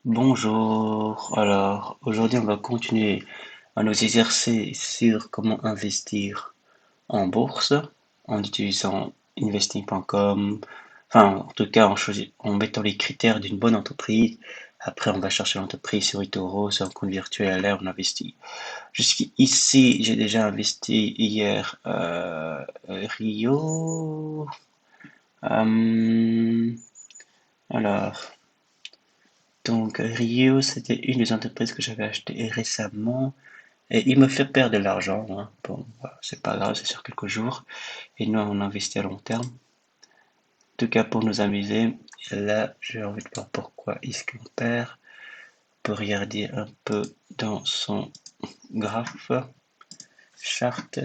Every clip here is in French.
Bonjour. Alors, aujourd'hui, on va continuer à nous exercer sur comment investir en bourse en utilisant investing.com. Enfin, en tout cas, en mettant les critères d'une bonne entreprise. Après, on va chercher l'entreprise sur eToro, sur un compte virtuel, là, on investit. Jusqu'ici, j'ai déjà investi hier Rio. Euh, alors, Donc Rio, c'était une des entreprises que j'avais achetées récemment et il me fait perdre de l'argent, hein. Bon, voilà, c'est pas grave, c'est sur quelques jours et nous on investit à long terme. En tout cas pour nous amuser. Et là, j'ai envie de voir pourquoi est-ce qu'on perd. On peut regarder un peu dans son graphe, charte.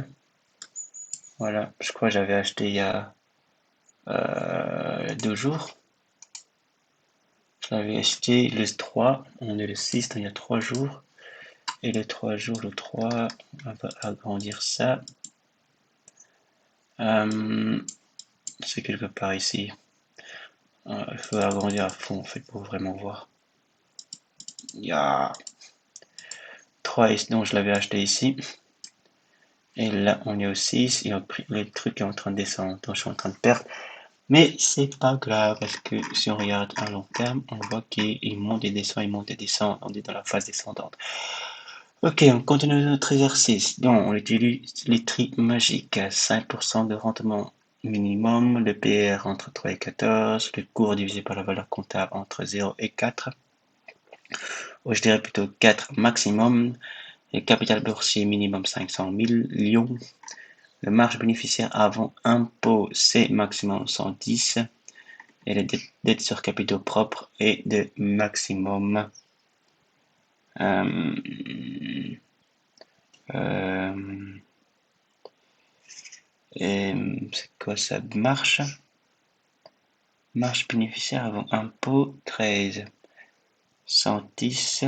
Voilà, je crois que j'avais acheté il y a 2 jours. Je l'avais acheté le 3, on est le 6, donc il y a 3 jours. Et les 3 jours, le 3, on va agrandir ça. Euh, c'est quelque part ici. Il faut agrandir à fond en fait pour vraiment voir. Il y a 3 ici, donc je l'avais acheté ici. Et là on est au 6 et le truc est en train de descendre. Donc je suis en train de perdre. Mais c'est pas grave parce que si on regarde à long terme, on voit qu'il monte et descend, il monte et descend. On est dans la phase descendante. Ok, on continue notre exercice. Donc, on utilise les tricks magiques. 5% de rendement minimum, le PR entre 3 et 14, le cours divisé par la valeur comptable entre 0 et 4. Ou je dirais plutôt 4 maximum. Le capital boursier minimum 500 millions. Le marge bénéficiaire avant impôt, c'est maximum 110. Et la dette sur capitaux propres est de maximum euh, euh, Et c'est quoi ça? Marche bénéficiaire avant impôt 13. 110.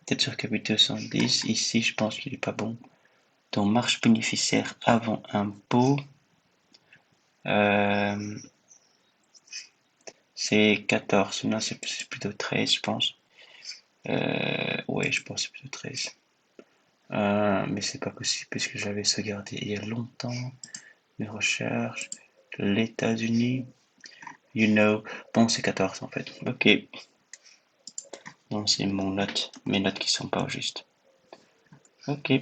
Tête sur capitaux 110. Ici, je pense qu'il est pas bon. Donc, marche bénéficiaire avant impôt. euh, c'est 14. Non, c'est plutôt 13, je pense. Ouais, je pense que c'est plutôt 13. Mais c'est pas possible puisque j'avais sauvegardé il y a longtemps mes recherches. Les États-Unis, you know. Bon, c'est 14 en fait. Ok. Non, c'est mes notes qui sont pas justes. Ok.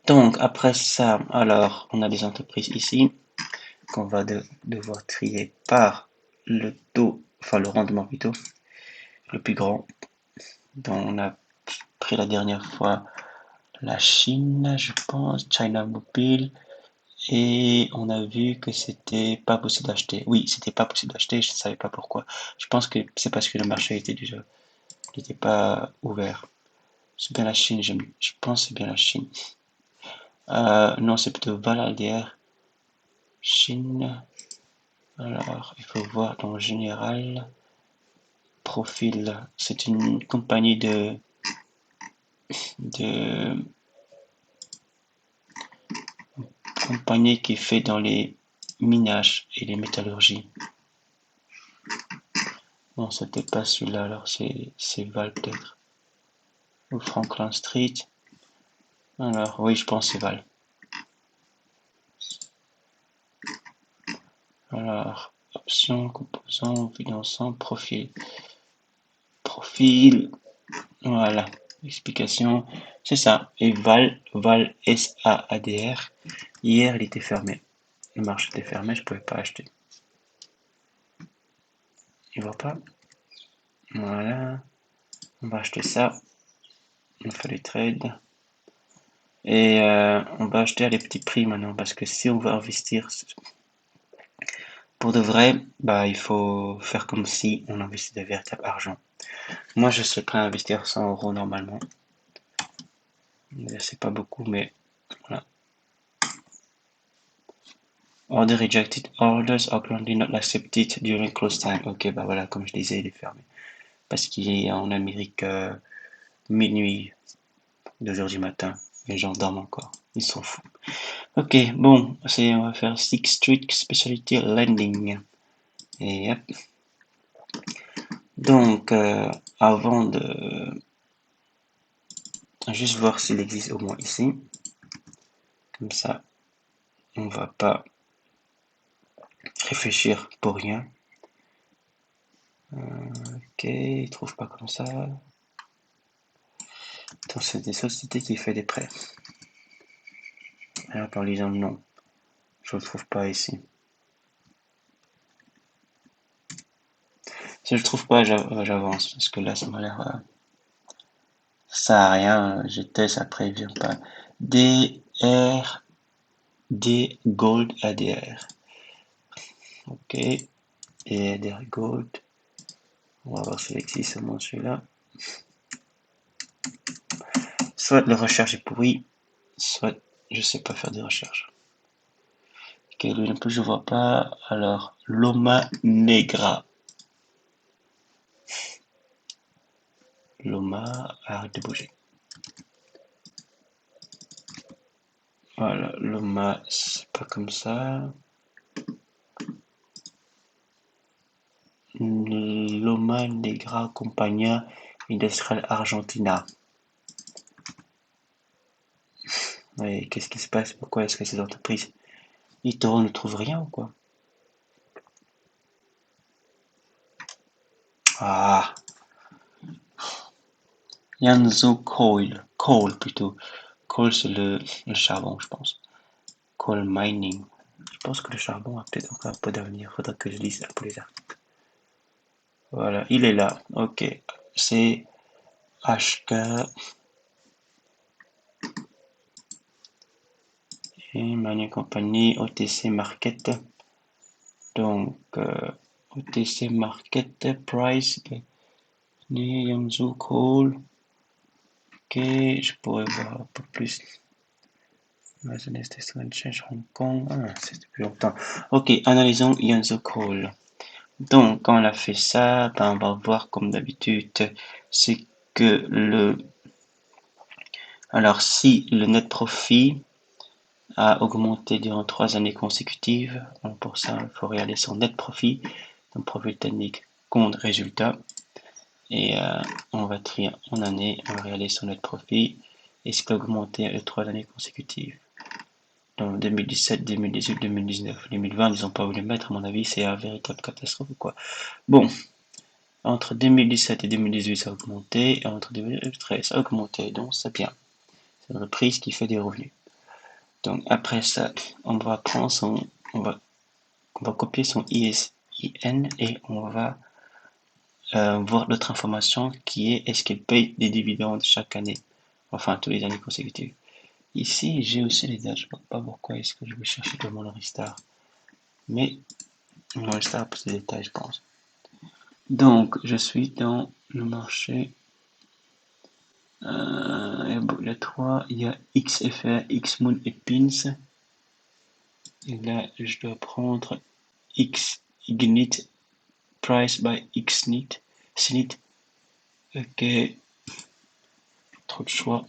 Donc, après ça, alors, on a des entreprises ici qu'on va devoir trier par le taux, enfin le rendement plutôt, le plus grand. Donc, on a pris la dernière fois la Chine, je pense, China Mobile, et on a vu que c'était pas possible d'acheter. Oui, c'était pas possible d'acheter, je ne savais pas pourquoi. Je pense que c'est parce que le marché était déjà, n'était pas ouvert. C'est bien la Chine, je pense que c'est bien la Chine. Non, c'est plutôt Valadière, Chine. Alors, il faut voir dans le général. Profil, c'est une compagnie de compagnie qui fait dans les minages et les métallurgies. Non, c'était pas celui-là, alors c'est Val peut-être. Ou Franklin Street. Alors, oui, je pense que c'est Val. Alors, options, composants, financement, profil. Profil, voilà. Explication, c'est ça. Et Val SAADR. Hier, il était fermé. Le marché était fermé, je pouvais pas acheter. Il voit pas. Voilà. On va acheter ça. On fait les trades. Et on va acheter à les petits prix maintenant. Parce que si on veut investir pour de vrai, bah il faut faire comme si on investit de véritable argent. Moi, je suis prêt à investir 100 euros normalement. C'est pas beaucoup, mais voilà. Order rejected. Orders are currently not accepted during close time. Ok, bah voilà, comme je disais, il est fermé. Parce qu'il est en Amérique minuit, 2 heures du matin. Les gens dorment encore. Ils s'en foutent. Ok, bon, on va faire Six Street Specialty Lending. Et hop. Donc, avant de juste voir s'il existe au moins ici, comme ça, on va pas réfléchir pour rien. Ok, il trouve pas comme ça. Donc, c'est des sociétés qui font des prêts. Alors, par exemple, non, je le trouve pas ici. Si je le trouve pas, j'avance, parce que là, ça m'a l'air... ça sert à rien, je teste, après, il vient pas. DR, D Gold ADR. Ok, et ADR Gold. On va voir s'il existe au moins celui-là. Soit la recherche est pourrie, soit je sais pas faire des recherches. Ok, lui non plus je vois pas. Alors, Loma Negra. Loma, arrête de bouger. Voilà, Loma, c'est pas comme ça. Loma Negra Compañía Industrial Argentina. Ouais, qu'est-ce qui se passe? Pourquoi est-ce que ces entreprises Itoro ne trouvent rien ou quoi? Ah, Yanzhou Coal. Coal plutôt. Coal, c'est le charbon, je pense. Coal mining. Je pense que le charbon a peut-être encore un peu d'avenir. Faudra que je lise un peu les articles. Voilà, il est là. Ok. C'est HK et Mining Company OTC Market. Donc, OTC Market Price. Yanzhou Coal. Ok, je pourrais voir un peu plus. Business Exchange Hong Kong. Ah, c'est depuis longtemps. Ok, analysons Yanzhou Coal. Donc, quand on a fait ça, ben, on va voir comme d'habitude, c'est que alors si le net profit a augmenté durant 3 années consécutives, donc pour ça, il faut regarder son net profit, donc profil technique compte résultat, et on va trier en année, on va regarder son net profit, est-ce qu'il a augmenté les 3 années consécutives. Donc 2017, 2018, 2019, 2020, ils n'ont pas voulu mettre, à mon avis, c'est une véritable catastrophe ou quoi. Bon, entre 2017 et 2018, ça a augmenté, et entre 2013, ça a augmenté, donc c'est bien. C'est une reprise qui fait des revenus. Donc après ça, on va prendre on va copier son ISIN et on va voir l'autre information qui est est-ce qu'il paye des dividendes chaque année, enfin tous les années consécutives. Ici, j'ai aussi les dates, je ne vois pas pourquoi est-ce que je vais chercher dans mon Loristar. Mais mon Loristar a plus de détails, je pense. Donc, je suis dans le marché. Il y a 3, il y a XFR, Xmoon et Pins. Et là, je dois prendre Xignit, Price by Xnit, Snit. Ok, trop de choix.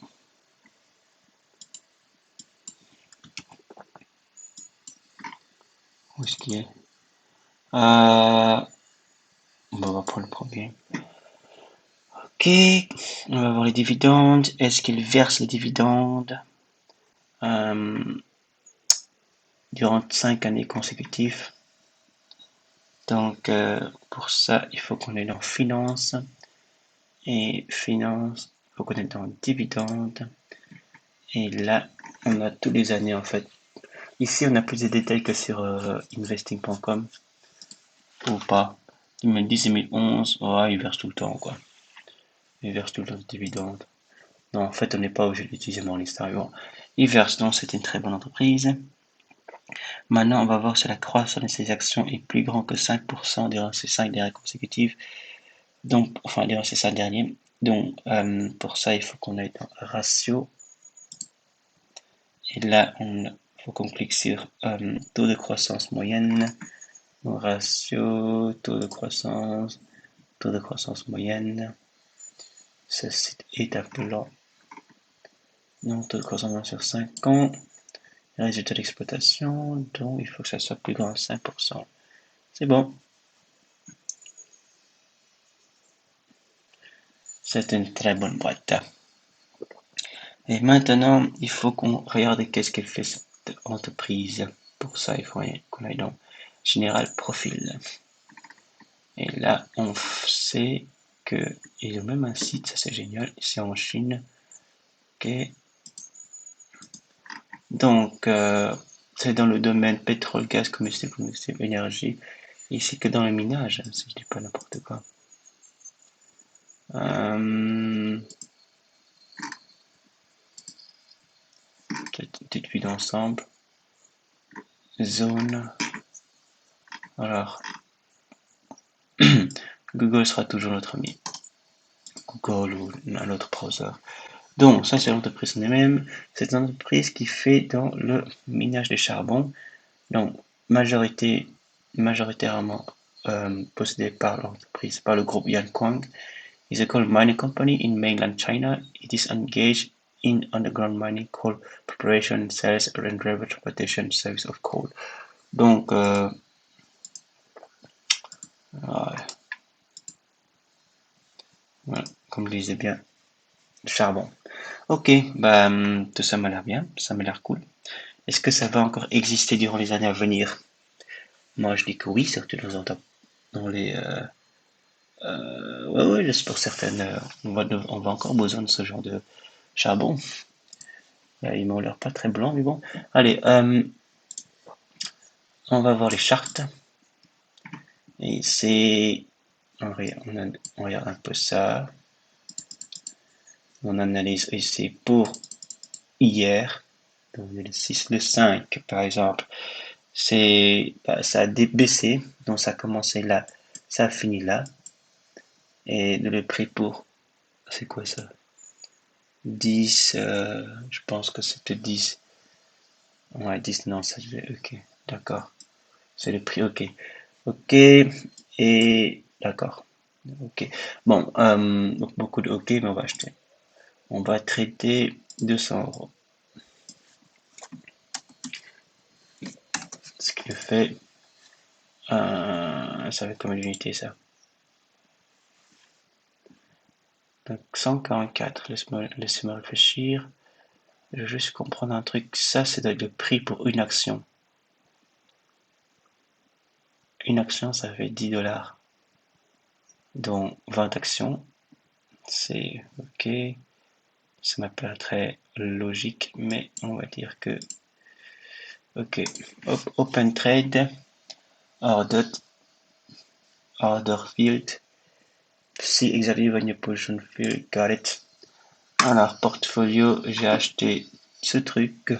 Où est-ce qu'il est? On va prendre le premier. Ok, on va voir les dividendes. Est-ce qu'il verse les dividendes durant 5 années consécutives? Donc, pour ça, il faut qu'on ait dans finance. Et finance, il faut qu'on ait dans dividendes. Et là, on a tous les années en fait. Ici, on a plus de détails que sur investing.com ou pas. 2010, 2011, ouais, il verse tout le temps quoi. Il verse tout le temps des dividendes. Non, en fait, on n'est pas obligé d'utiliser mon liste. Bon, il verse donc, c'est une très bonne entreprise. Maintenant, on va voir si la croissance de ses actions est plus grande que 5% durant ces 5 dernières consécutives. Donc, enfin, durant ces 5 derniers. Donc, pour ça, il faut qu'on aille dans ratio. Et là, il faut qu'on clique sur taux de croissance moyenne, ratio, taux de croissance moyenne. Ce site est un peu lent. Donc, taux de croissance sur 5 ans. Résultat d'exploitation, donc il faut que ça soit plus grand à 5%. C'est bon. C'est une très bonne boîte. Et maintenant, il faut qu'on regarde qu'est-ce qu'elle fait cette entreprise. Pour ça, il faut qu'on aille dans Général Profil. Et là, on sait qu'ils ont même un site, ça c'est génial, c'est en Chine. Ok. Donc, c'est dans le domaine pétrole, gaz, combustible, énergie. Ici que dans le minage, si je dis pas n'importe quoi. Peut-être une petite vue d'ensemble. Zone. Alors, Google sera toujours notre ami. Google ou un autre browser. Donc, ça c'est l'entreprise en elle-même. C'est une entreprise qui fait dans le minage de charbon. Donc, majoritairement possédée par l'entreprise, par le groupe Yankuang. It's a coal mining company in mainland China. It is engaged in underground mining, coal preparation, sales, and railway transportation service of coal. Donc, voilà, comme je disais bien, charbon. Ok, bah tout ça m'a l'air bien, ça m'a l'air cool. Est-ce que ça va encore exister durant les années à venir? Moi, je dis que oui, surtout dans les ouais, ouais, pour certaines, on va encore besoin de ce genre de charbon. Ils m'ont l'air pas très blanc, mais bon. Allez, on va voir les chartes. Et c'est, on regarde un peu ça. On analyse ici pour hier. Donc, le 6, le 5, par exemple. Ça a baissé, donc ça a commencé là, ça a fini là. Et le prix pour, c'est quoi ça? 10, je pense que c'était 10. Ouais, 10, non, ça je vais, ok, d'accord. C'est le prix, ok. Ok, et d'accord. Ok. Bon, donc beaucoup de ok, mais on va acheter. On va traiter 200 €. Ce qui fait, ça fait combien d'unités ça? Donc 144, laissez-moi réfléchir. Je veux juste comprendre un truc. Ça, c'est le prix pour une action. Une action, ça fait 10 $. Donc 20 actions, c'est ok. Ça m'a pas très logique, mais on va dire que ok. Open trade, order, order field. See exactly when your position field, got it. Alors, portfolio, j'ai acheté ce truc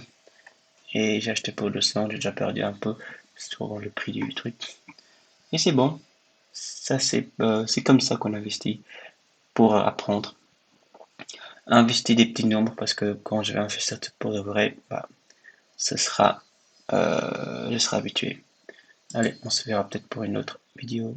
et j'ai acheté pour 200, j'ai déjà perdu un peu sur le prix du truc. Et c'est bon, ça c'est comme ça qu'on investit pour apprendre. Investir des petits nombres parce que quand je vais investir pour de vrai, bah, ce sera, je serai habitué. Allez, on se verra peut-être pour une autre vidéo.